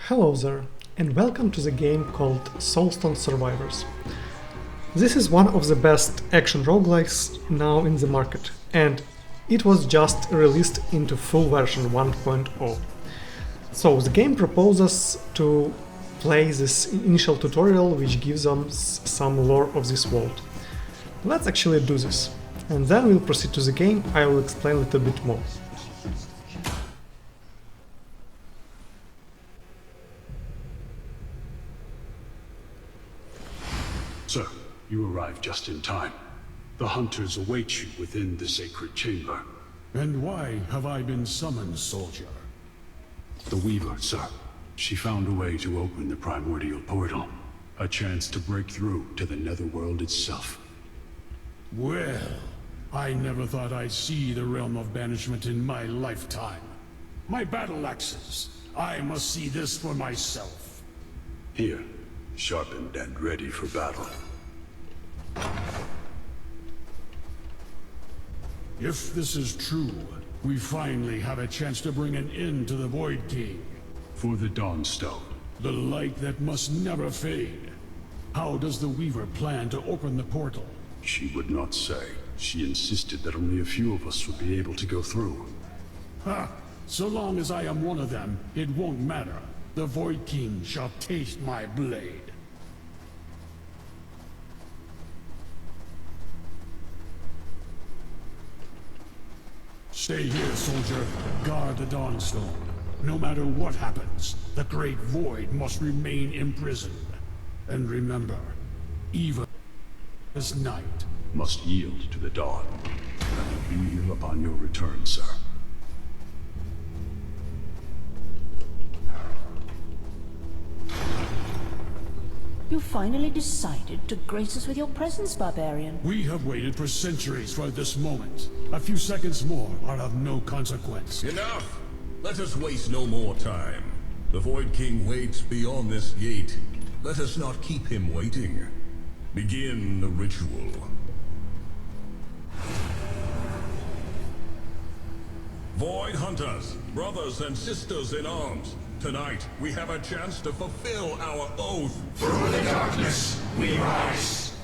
Hello there, and welcome to the game called Soulstone Survivors. This is one of the best action roguelikes now in the market, and it was just released into full version 1.0. So the game proposes to play this initial tutorial which gives us some lore of this world. Let's actually do this, and then we'll proceed to the game. I will explain a little bit more. Sir, you arrived just in time. The hunters await you within the sacred chamber. And why have I been summoned, soldier? The Weaver, sir. She found a way to open the primordial portal. A chance to break through to the netherworld itself. Well, I never thought I'd see the realm of banishment in my lifetime. My battle axes. I must see this for myself. Here, sharpened and ready for battle. If this is true, we finally have a chance to bring an end to the Void King. For the Dawnstone. The light that must never fade. How does the Weaver plan to open the portal? She would not say. She insisted that only a few of us would be able to go through. Ha! So long as I am one of them, it won't matter. The Void King shall taste my blade. Stay here, soldier. Guard the Dawnstone. No matter what happens, the Great Void must remain imprisoned. And remember, even this night Must yield to the dawn. I will be here upon your return, sir. You finally decided to grace us with your presence, barbarian. We have waited for centuries for this moment. A few seconds more are of no consequence. Enough! Let us waste no more time. The Void King waits beyond this gate. Let us not keep him waiting. Begin the ritual. Void Hunters, brothers and sisters in arms, tonight we have a chance to fulfill our oath. Through the darkness, we rise.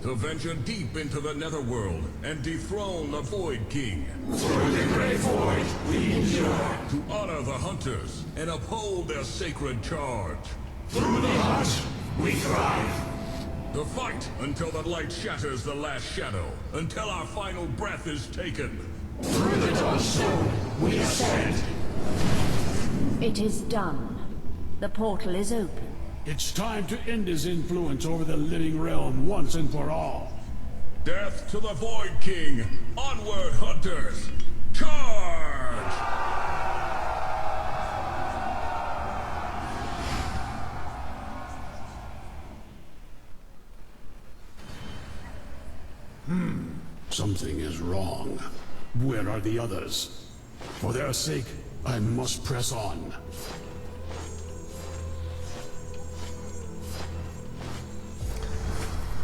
To venture deep into the netherworld and dethrone the Void King. Through the great void, we endure. To honor the Hunters and uphold their sacred charge. Through the hunt, we thrive. To fight until the light shatters the last shadow, until our final breath is taken. Through the Dawnstone, we ascend. It is done. The portal is open. It's time to end his influence over the living realm once and for all. Death to the Void King! Onward, Hunters! Charge! Something is wrong. Where are the others? For their sake, I must press on.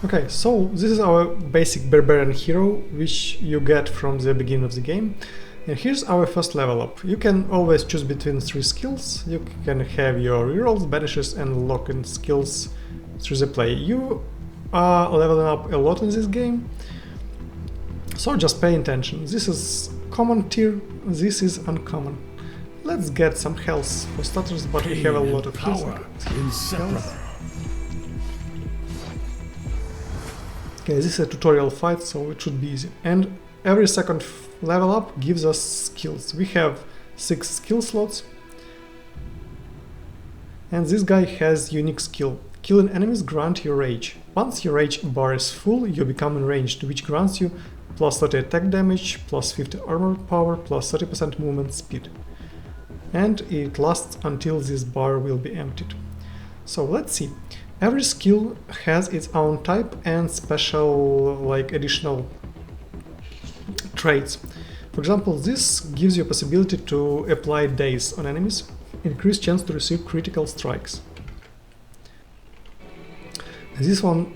Okay, so this is our basic barbarian hero, which you get from the beginning of the game. And here's our first level up. You can always choose between 3 skills. You can have your rerolls, banishes and lock-in skills through the play. You are leveling up a lot in this game, so just pay attention. This is common tier, this is uncommon. Let's get some health for starters, but we have a lot of power. Inseparable. Okay, this is a tutorial fight, so it should be easy. And every second level up gives us skills. We have 6 skill slots. And this guy has unique skill. Killing enemies grant you rage. Once your rage bar is full, you become enraged, which grants you plus 30 attack damage, plus 50 armor power, plus 30% movement speed. And it lasts until this bar will be emptied. So let's see. Every skill has its own type and special, like, additional traits. For example, this gives you a possibility to apply daze on enemies, increased chance to receive critical strikes. This one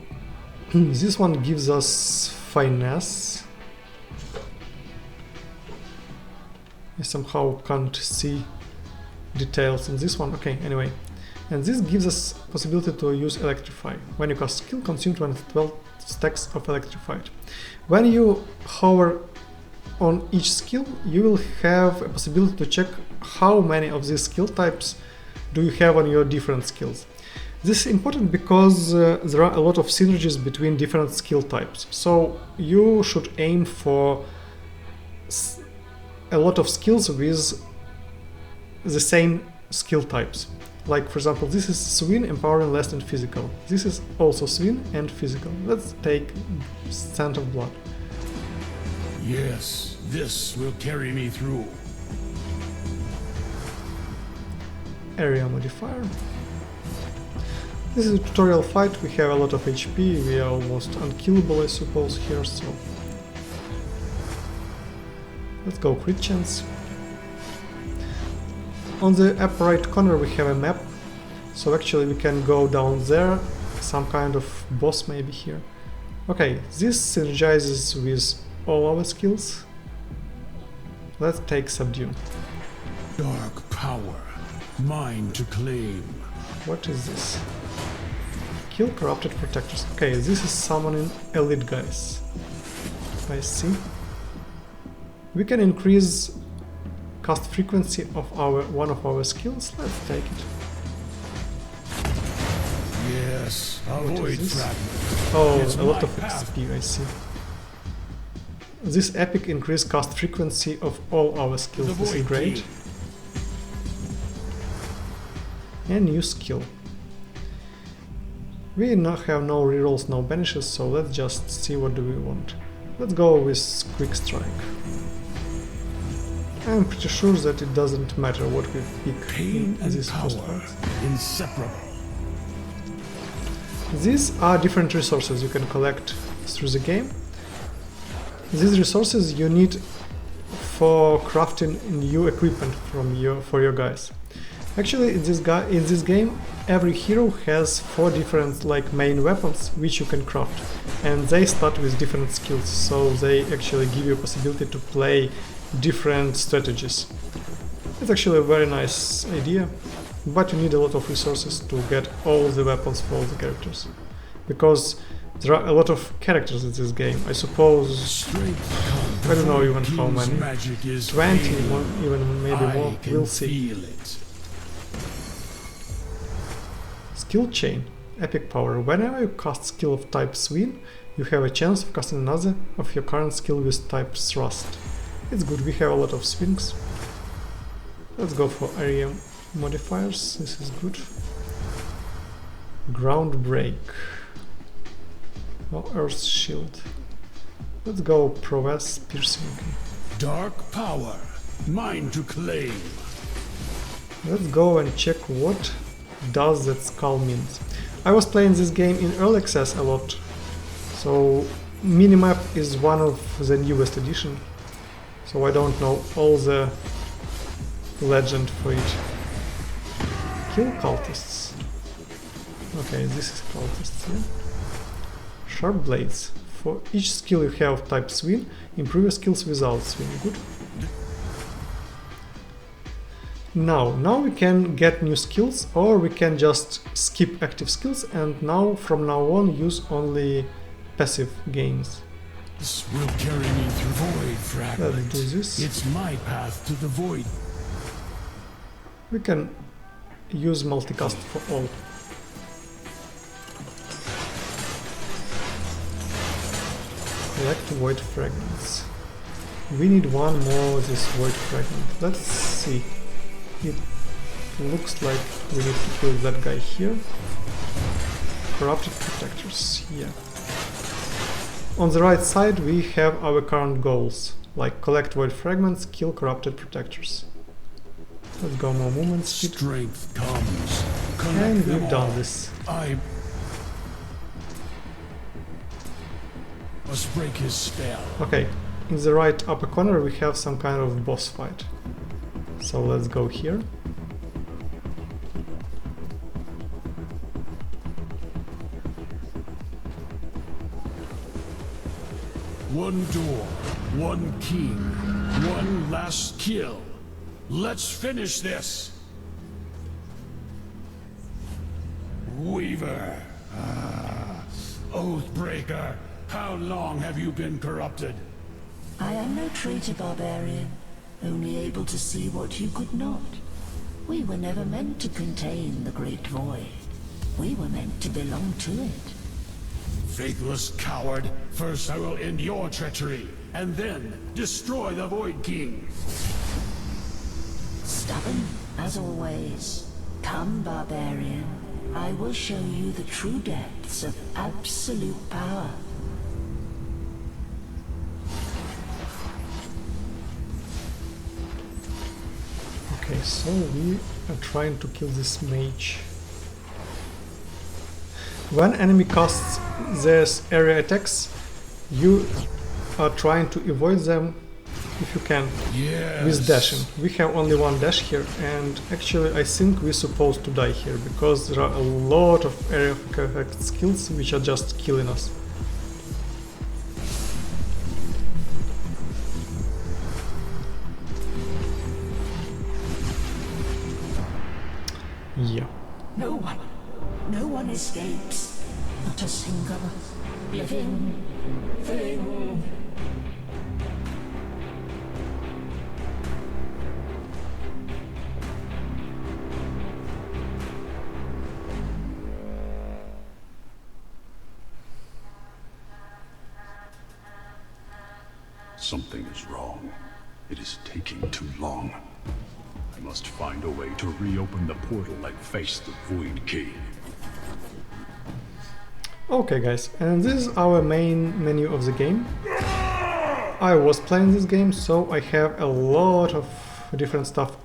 gives us finesse. I somehow can't see details in this one. Okay, anyway. And this gives us possibility to use Electrify. When you cast skill, consume 12 stacks of Electrified. When you hover on each skill, you will have a possibility to check how many of these skill types do you have on your different skills. This is important because there are a lot of synergies between different skill types. So you should aim for a lot of skills with the same skill types. Like, for example, this is Swing, Empowering, Last, and Physical. This is also Swing and Physical. Let's take Scent of Blood. Yes, this will carry me through. Area modifier. This is a tutorial fight. We have a lot of HP. We are almost unkillable, I suppose, here, so... Let's go crit chance. On the upper right corner we have a map, so actually we can go down there, some kind of boss maybe here. Okay, this synergizes with all our skills. Let's take Subdue. Dark power, mine to claim. What is this? Kill corrupted protectors. Okay, this is summoning elite guys. I see. We can increase cast frequency of one of our skills. Let's take it. Yes, a void fragment. Oh, It's a lot my of path. XP, I see. This epic increase cast frequency of all our skills. This is great. And new skill. We now have no rerolls, no banishes, so let's just see what do we want. Let's go with Quick Strike. I'm pretty sure that it doesn't matter what we pick Pain in and this first power, fight. inseparable. These are different resources you can collect through the game. These resources you need for crafting new equipment for your guys. Actually, in this game, every hero has 4 different main weapons which you can craft, and they start with different skills, so they actually give you a possibility to play different strategies. It's actually a very nice idea, but you need a lot of resources to get all the weapons for all the characters, because there are a lot of characters in this game. I suppose, I don't know even how many, 20, even maybe more, we'll see. Skill chain, epic power. Whenever you cast skill of type Swing, you have a chance of casting another of your current skill with type Thrust. It's good, we have a lot of swings. Let's go for area modifiers, this is good. Ground Break. Oh, Earth Shield. Let's go Prowess Piercing. Dark power, mine to claim. Let's go and check what does that skull means. I was playing this game in early access a lot, so minimap is one of the newest edition, so I don't know all the legend for it. Kill cultists. Okay, this is cultists, yeah. Sharp blades. For each skill you have type Swing, improve your skills without Swing. Good. Now we can get new skills, or we can just skip active skills and from now on use only passive gains. This will carry me through void fragment. Let's do this. It's my path to the void. We can use multicast for all. Collect void fragments. We need one more of this void fragment. Let's see. It looks like we need to kill that guy here. Corrupted protectors, yeah. On the right side we have our current goals, like collect void fragments, kill corrupted protectors. Let's go more movement speed. Strength comes. And we've done this. I must break his spell. Okay, in the right upper corner we have some kind of boss fight. So let's go here. One door, one king, one last kill. Let's finish this. Weaver. Oathbreaker, how long have you been corrupted? I am no traitor, barbarian, only able to see what you could not. We were never meant to contain the Great Void. We were meant to belong to it. Faithless coward, first I will end your treachery, and then destroy the Void King. Stubborn, as always. Come, barbarian. I will show you the true depths of absolute power. Okay, so we are trying to kill this mage. When enemy casts their area attacks, you are trying to avoid them if you can with dashing. We have only one dash here, and actually I think we're supposed to die here because there are a lot of area effect skills which are just killing us. Yeah. No one escapes. Not a single living thing. Something is wrong. It is taking too long. I must find a way to reopen the portal and face the Void King. Okay guys, and this is our main menu of the game. I was playing this game, so I have a lot of different stuff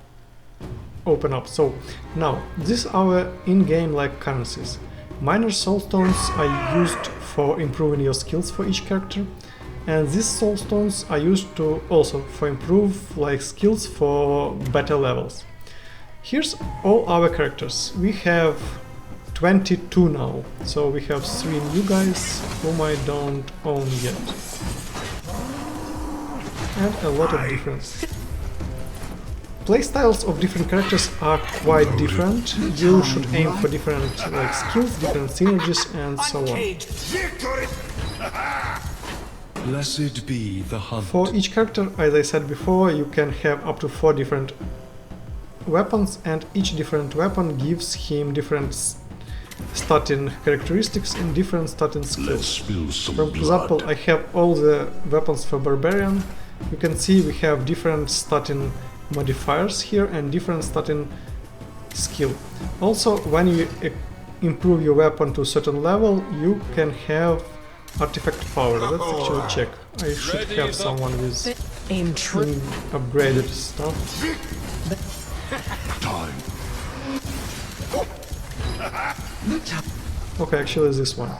open up. So now, this is our in-game like currencies. Minor soulstones are used for improving your skills for each character, and these soulstones are used to also for improve like skills for better levels. Here's all our characters. We have 22 now, so we have 3 new guys whom I don't own yet. And a lot of difference. Playstyles of different characters are quite different. You should aim for different like skills, different synergies and so on. Blessed be the hunt. For each character, as I said before, you can have up to 4 different weapons, and each different weapon gives him different starting characteristics and different starting skills. For example, I have all the weapons for Barbarian. You can see we have different starting modifiers here and different starting skill. Also, when you improve your weapon to a certain level, you can have artifact power. Let's actually check. I should have someone with upgraded stuff. Time. Okay, actually this one.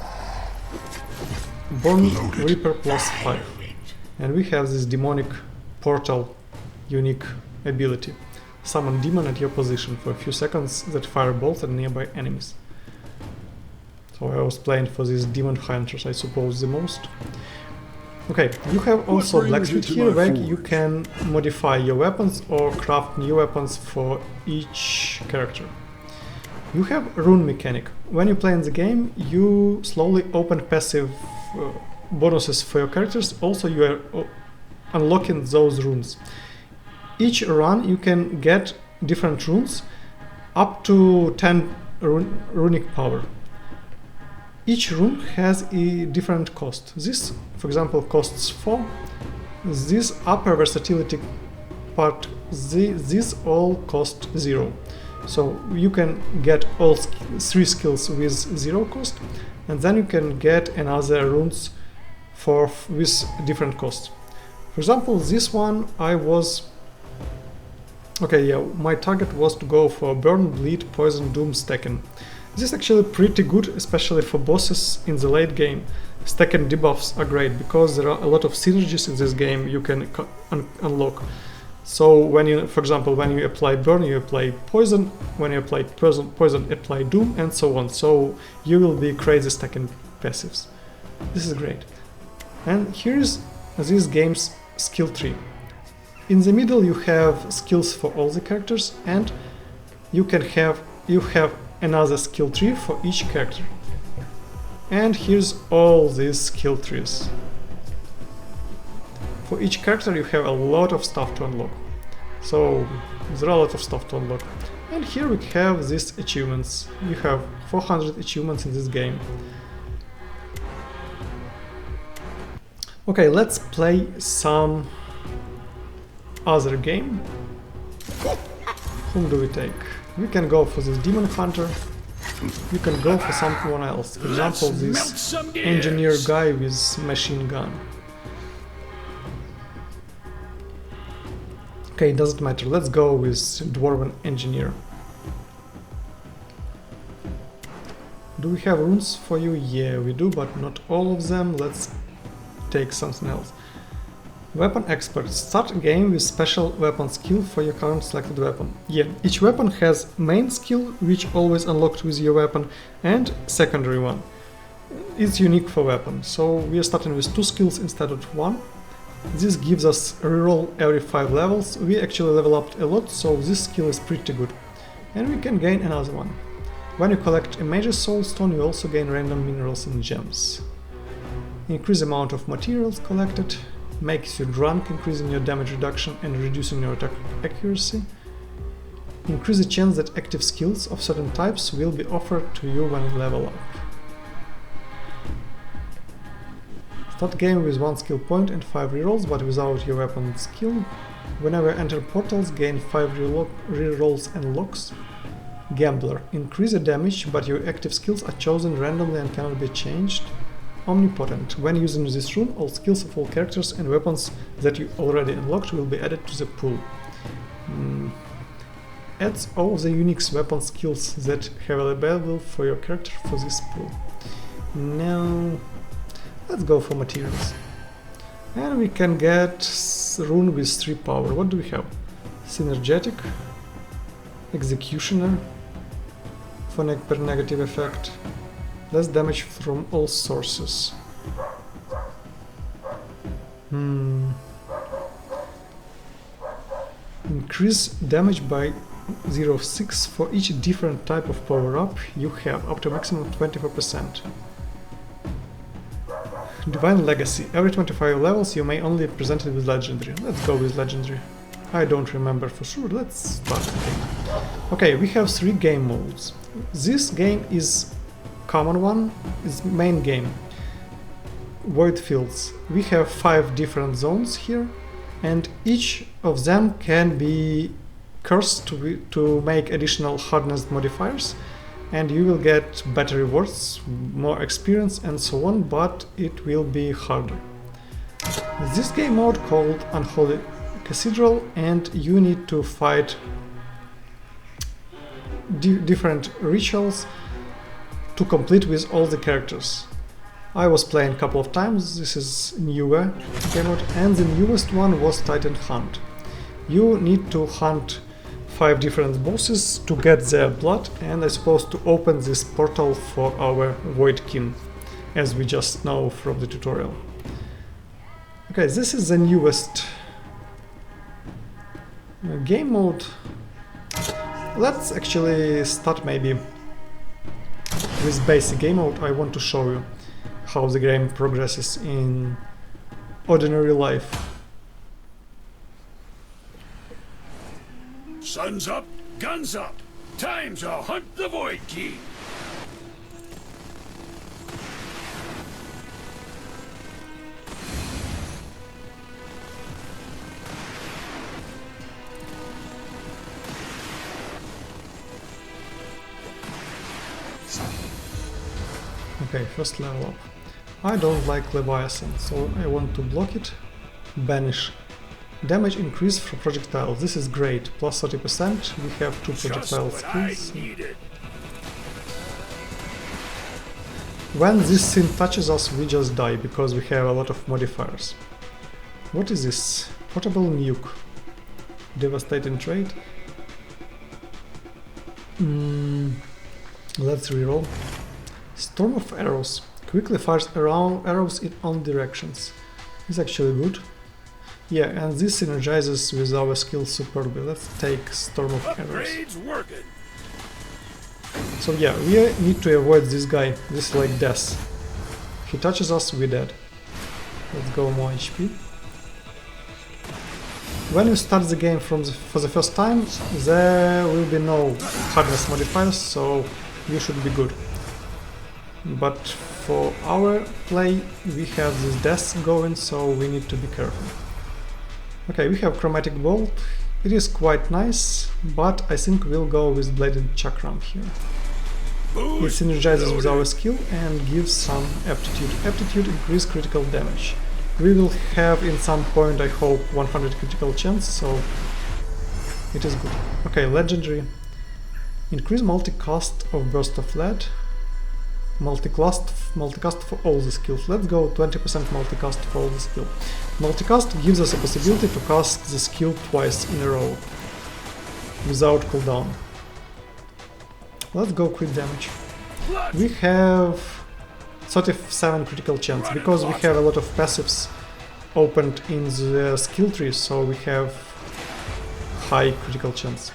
Bone Reaper +5. And we have this demonic portal unique ability. Summon demon at your position for a few seconds that fire bolts at nearby enemies. So I was playing for these demon hunters, I suppose, the most. Okay, you have also blacksmith here where you can modify your weapons or craft new weapons for each character. You have rune mechanic. When you play in the game, you slowly open passive bonuses for your characters. Also, you are unlocking those runes. Each run you can get different runes, up to 10 runic power. Each rune has a different cost. This, for example, costs 4. This upper versatility part, these all cost 0. So you can get all 3 skills with 0 cost, and then you can get another runes with different costs. For example, this one I was... Okay, yeah, my target was to go for Burn, Bleed, Poison, Doom stacking. This is actually pretty good, especially for bosses in the late game. Stacking debuffs are great, because there are a lot of synergies in this game you can unlock. So when you, for example, when you apply Burn, you apply Poison, when you apply Poison, apply Doom, and so on. So you will be crazy stacking passives. This is great. And here is this game's skill tree. In the middle you have skills for all the characters, and you have another skill tree for each character. And here's all these skill trees. For each character you have a lot of stuff to unlock. So there are a lot of stuff to unlock. And here we have these achievements. You have 400 achievements in this game. Okay, let's play some other game. Whom do we take? We can go for this Demon Hunter. You can go for someone else. For example, this engineer guy with machine gun. Okay, it doesn't matter. Let's go with Dwarven Engineer. Do we have runes for you? Yeah, we do, but not all of them. Let's take something else. Weapon Expert. Start a game with special weapon skill for your current selected weapon. Yeah, each weapon has main skill, which always unlocked with your weapon, and secondary one. It's unique for weapon, so we are starting with 2 skills instead of 1. This gives us a reroll every 5 levels. We actually level up a lot, so this skill is pretty good. And we can gain another one. When you collect a major soulstone, you also gain random minerals and gems. Increase amount of materials collected. Makes you drunk, increasing your damage reduction and reducing your attack accuracy. Increase the chance that active skills of certain types will be offered to you when you level up. Start game with 1 skill point and 5 rerolls, but without your weapon skill. Whenever you enter portals, gain 5 rerolls and locks. Gambler. Increase the damage, but your active skills are chosen randomly and cannot be changed. Omnipotent. When using this rune, all skills of all characters and weapons that you already unlocked will be added to the pool. Adds all the unique weapon skills that have available for your character for this pool. Now, let's go for materials. And we can get rune with 3 power. What do we have? Synergetic, Executioner, for per negative effect. Less damage from all sources. Increase damage by 0.6 for each different type of power-up you have, up to a maximum of 24%. Divine Legacy. Every 25 levels you may only present it with Legendary. Let's go with Legendary. I don't remember for sure. Let's start the game. Okay, we have 3 game modes. This game is common one, is main game. Void fields. We have 5 different zones here, and each of them can be cursed to make additional hardness modifiers, and you will get better rewards, more experience and so on, but it will be harder. This game mode called Unholy Cathedral, and you need to fight different rituals to complete with all the characters. I was playing a couple of times. This is newer game mode, and the newest one was Titan Hunt. You need to hunt 5 different bosses to get their blood, and I suppose to open this portal for our Void King, as we just know from the tutorial. Okay, this is the newest game mode. Let's actually start maybe with basic game mode. I want to show you how the game progresses in ordinary life. Sun's up, guns up. Time to hunt the Void King. Okay, first level up. I don't like Leviathan, so I want to block it. Banish. Damage increase for projectiles. This is great. Plus 30%. We have 2 projectile skills. When this thing touches us, we just die, because we have a lot of modifiers. What is this? Portable nuke. Devastating trait. Let's reroll. Storm of Arrows. Quickly fires around arrows in all directions. It's actually good. Yeah, and this synergizes with our skill superbly. Let's take Storm of Arrows. So yeah, we need to avoid this guy. This is like death. He touches us, we're dead. Let's go more HP. When you start the game for the first time, there will be no hardness modifiers, so you should be good. But for our play, we have this death going, so we need to be careful. Okay, we have Chromatic Bolt. It is quite nice, but I think we'll go with Bladed Chakram here. It synergizes with our skill and gives some aptitude. Aptitude increase critical damage. We will have in some point, I hope, 100 critical chance, so it is good. Okay, legendary. Increase multicast of Burst of Lead. Multicast for all the skills. Let's go 20% multicast for all the skill. Multicast gives us a possibility to cast the skill twice in a row without cooldown. Let's go crit damage. We have 37 critical chance because we have a lot of passives opened in the skill tree, so we have high critical chance.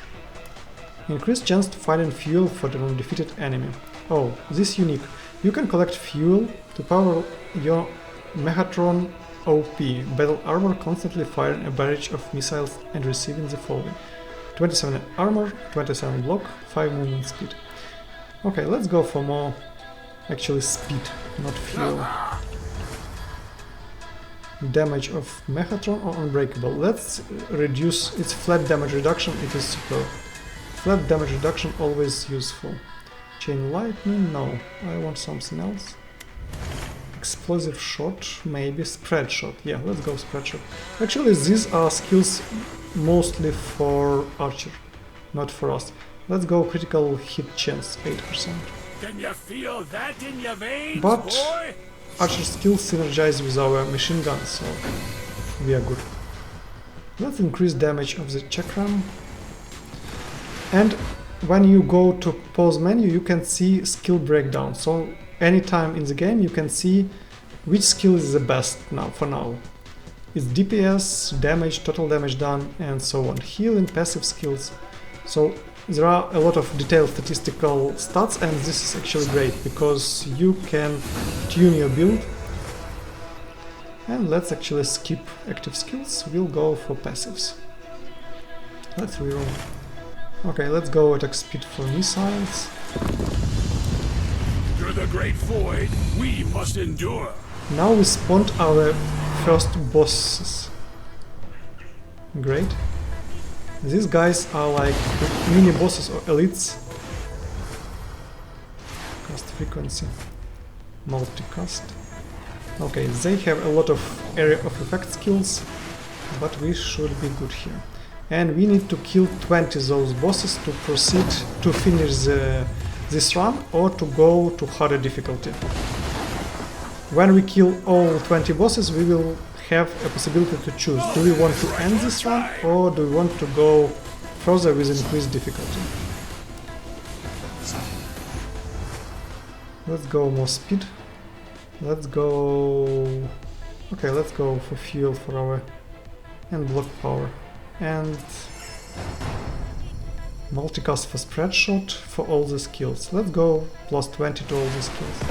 Increased chance to find fuel for the undefeated enemy. Oh, this is unique. You can collect fuel to power your Megatron OP battle armor, constantly firing a barrage of missiles and receiving the following: 27 armor, 27 block, 5 movement speed. Okay, let's go for more, actually speed, not fuel. Damage of Megatron or Unbreakable. Let's reduce its flat damage reduction, it is super. Flat damage reduction always useful. Chain Lightning, no, I want something else. Explosive Shot, maybe Spread Shot. Yeah, let's go Spread Shot. Actually, these are skills mostly for Archer, not for us. Let's go critical hit chance, 8%. Can you feel that in your veins, but boy? Archer skills synergize with our machine gun, so we are good. Let's increase damage of the chakram. And when you go to pause menu, you can see skill breakdown. So anytime in the game you can see which skill is the best now for now. It's DPS, damage, total damage done, and so on. Heal and passive skills. So there are a lot of detailed statistical stats, and this is actually great because you can tune your build. And let's actually skip active skills. We'll go for passives. Let's reroll. Okay, let's go attack speed for missiles. Through the great void, we must endure. Now we spawned our first bosses. Great. These guys are like mini bosses or elites. Cast frequency. Multicast. Okay, they have a lot of area of effect skills, but we should be good here. And we need to kill 20 those bosses to proceed to finish this run or to go to harder difficulty. When we kill all 20 bosses, we will have a possibility to choose. Do we want to end this run or do we want to go further with increased difficulty? Let's go more speed. Let's go... Okay, let's go for fuel for our... and block power. And multicast for spread shot for all the skills. Let's go plus 20 to all the skills.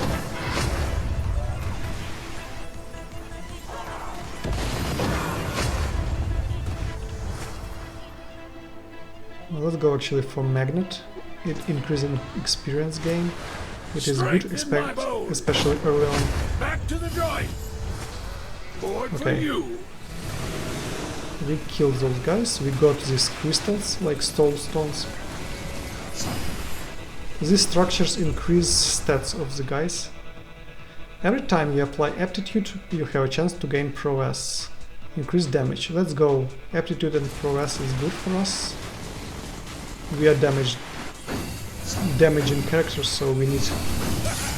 Let's go actually for magnet. It increases experience gain. It is good, especially early on. Back to the joint. Board for Okay. you. We killed those guys. We got these crystals, like Soulstones. These structures increase stats of the guys. Every time you apply aptitude, you have a chance to gain prowess. Increase damage. Let's go. Aptitude and prowess is good for us. We are damaging characters, so we need to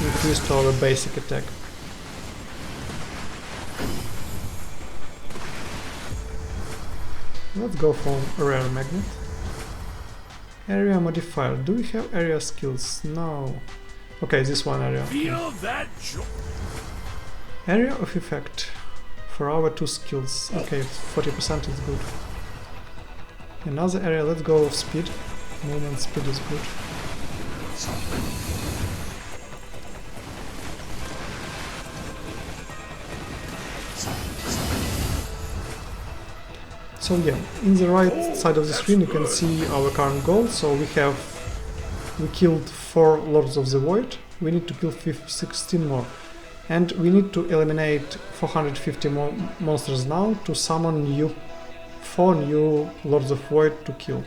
increase to our basic attack. Let's go for a rare magnet. Area modifier. Do we have area skills? No. Okay, this one area. Feel that joy. Area of effect for our 2 skills. Okay, 40% is good. Another area, let's go of speed. Movement speed is good. So yeah, in the right side of the screen you can see our current goal. So we killed 4 Lords of the Void, we need to kill 16 more. And we need to eliminate 450 more monsters now to summon 4 new Lords of Void to kill.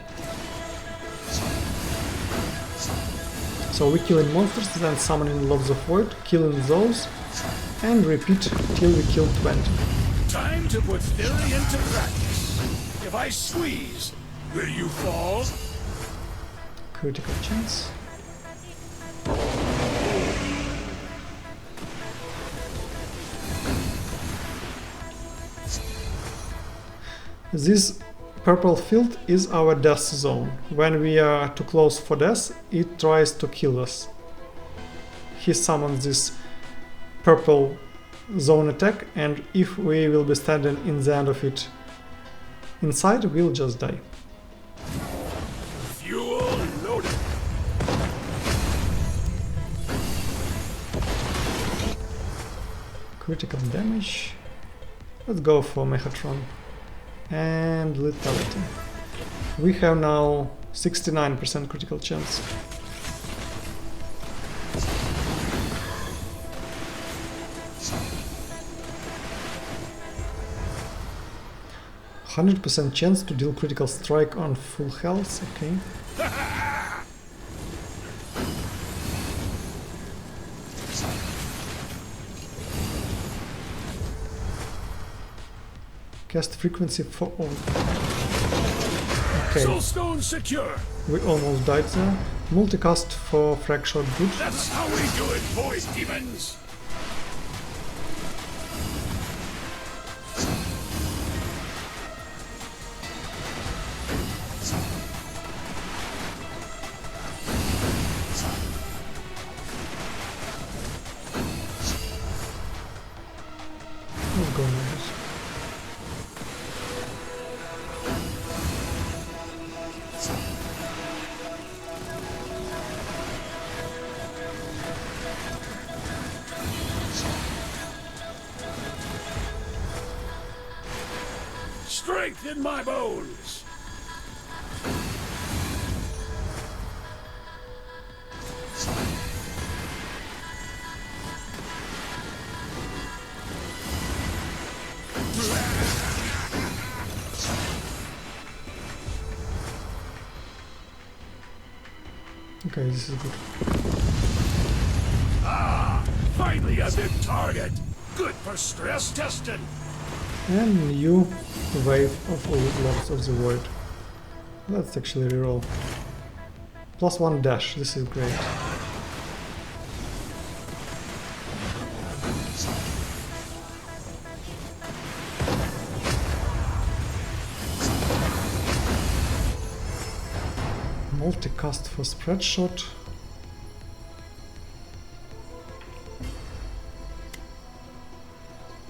So we killing monsters, then summoning Lords of Void, killing those, and repeat till we kill 20. Time to put theory into practice. If I squeeze, will you fall? Critical chance. This purple field is our death zone. When we are too close for death, it tries to kill us. He summons this purple zone attack, and if we will be standing in the end of it inside, we'll just die. Fuel loaded. Critical damage. Let's go for Mechatron. And lethality. We have now 69% critical chance. %100% chance to deal critical strike on full health, okay. Cast frequency for all. Okay. Soulstone secure. We almost died there. Multicast for fractured good. That's how we do it, void demons. Let's go now. Strength in my bones. Okay, this is good. Ah, finally a big target. Good for stress testing. And new wave of all Lords of the Void. Let's actually reroll. +1 dash, this is great. Multicast for spread shot.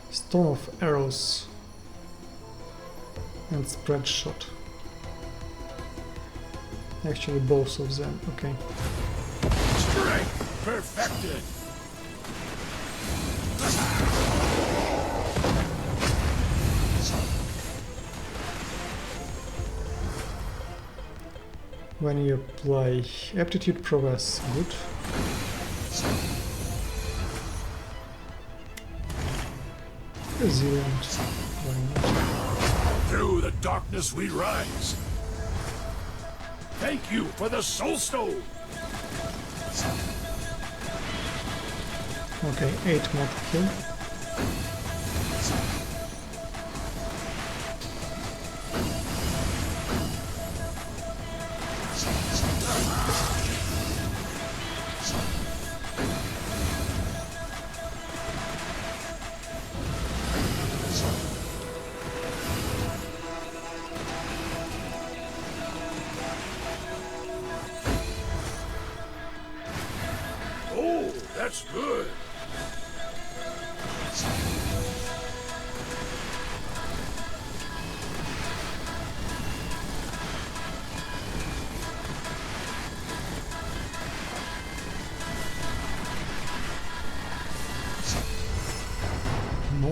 Storm of arrows and spread shot. Actually both of them, okay. Strength perfected. When you apply aptitude prowess, good. Resilient, why not? Through the darkness we rise. Thank you for the Soulstone. Okay, 8 more to kill. Oh, that's good.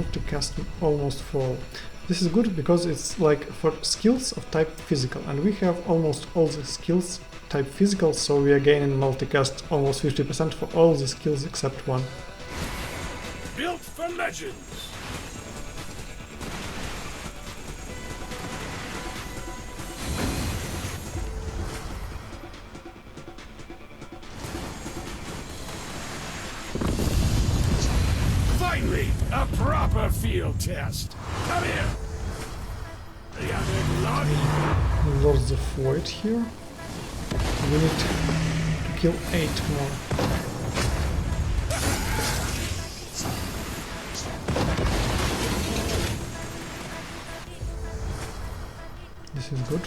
multicast almost for all. This is good because it's like for skills of type physical, and we have almost all the skills type physical, so we are gaining multicast almost 50% for all the skills except one. Built for legends. Finally, a proper field test. Come here. Lords of Void here. We need to kill 8 more. This is good.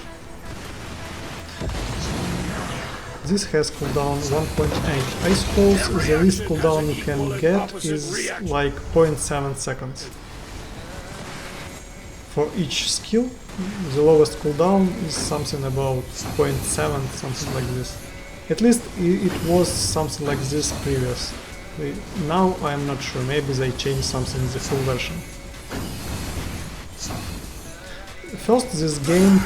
This has cooldown 1.8. I suppose the least cooldown you can get is like 0.7 seconds. For each skill, the lowest cooldown is something about 0.7, something like this. At least it was something like this previously. Now I'm not sure, maybe they changed something in the full version. First, this game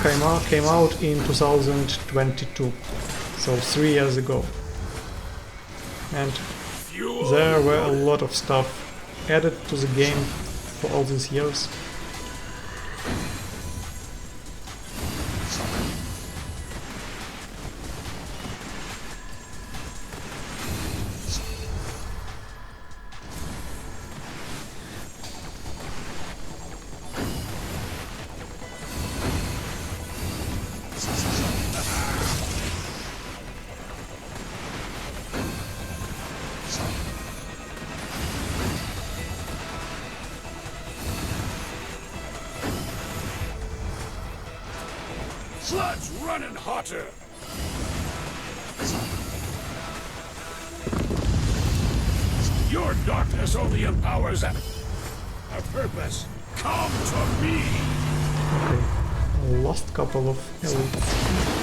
came out in 2022, so 3 years ago. And there were a lot of stuff added to the game for all these years. Blood's running hotter. Your darkness only empowers a purpose. Come to me. Okay, last couple of elites.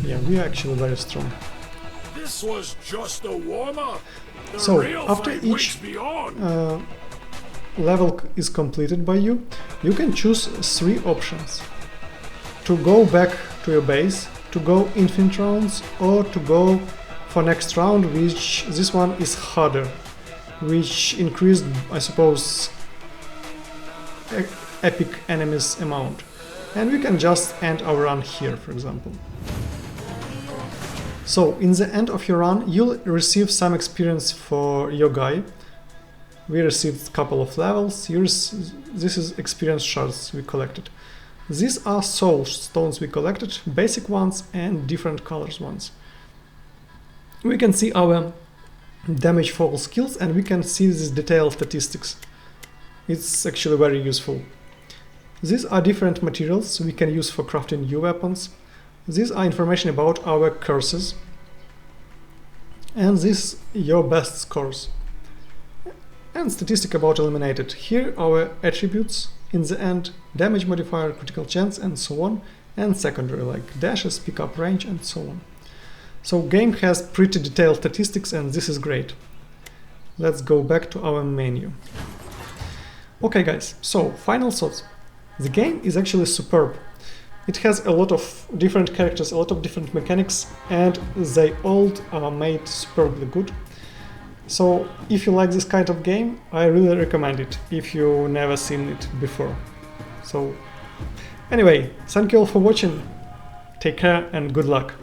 Yeah, we are actually very strong. This was just a warm-up. So, after each level is completed by you, you can choose 3 options. To go back to your base, to go infinite rounds, or to go for next round, which this one is harder, which increased, I suppose, epic enemies amount. And we can just end our run here, for example. So, in the end of your run, you'll receive some experience for your guy. We received a couple of levels. This is experience shards we collected. These are soul stones we collected, basic ones and different colors ones. We can see our damage for all skills, and we can see these detailed statistics. It's actually very useful. These are different materials we can use for crafting new weapons. These are information about our curses, and this your best scores, and statistic about eliminated. Here our attributes in the end, damage modifier, critical chance, and so on, and secondary like dashes, pickup range, and so on. So game has pretty detailed statistics, and this is great. Let's go back to our menu. Okay guys, so final thoughts. The game is actually superb. It has a lot of different characters, a lot of different mechanics, and they all are made superbly good. So if you like this kind of game, I really recommend it, if you never seen it before. So anyway, thank you all for watching, take care and good luck.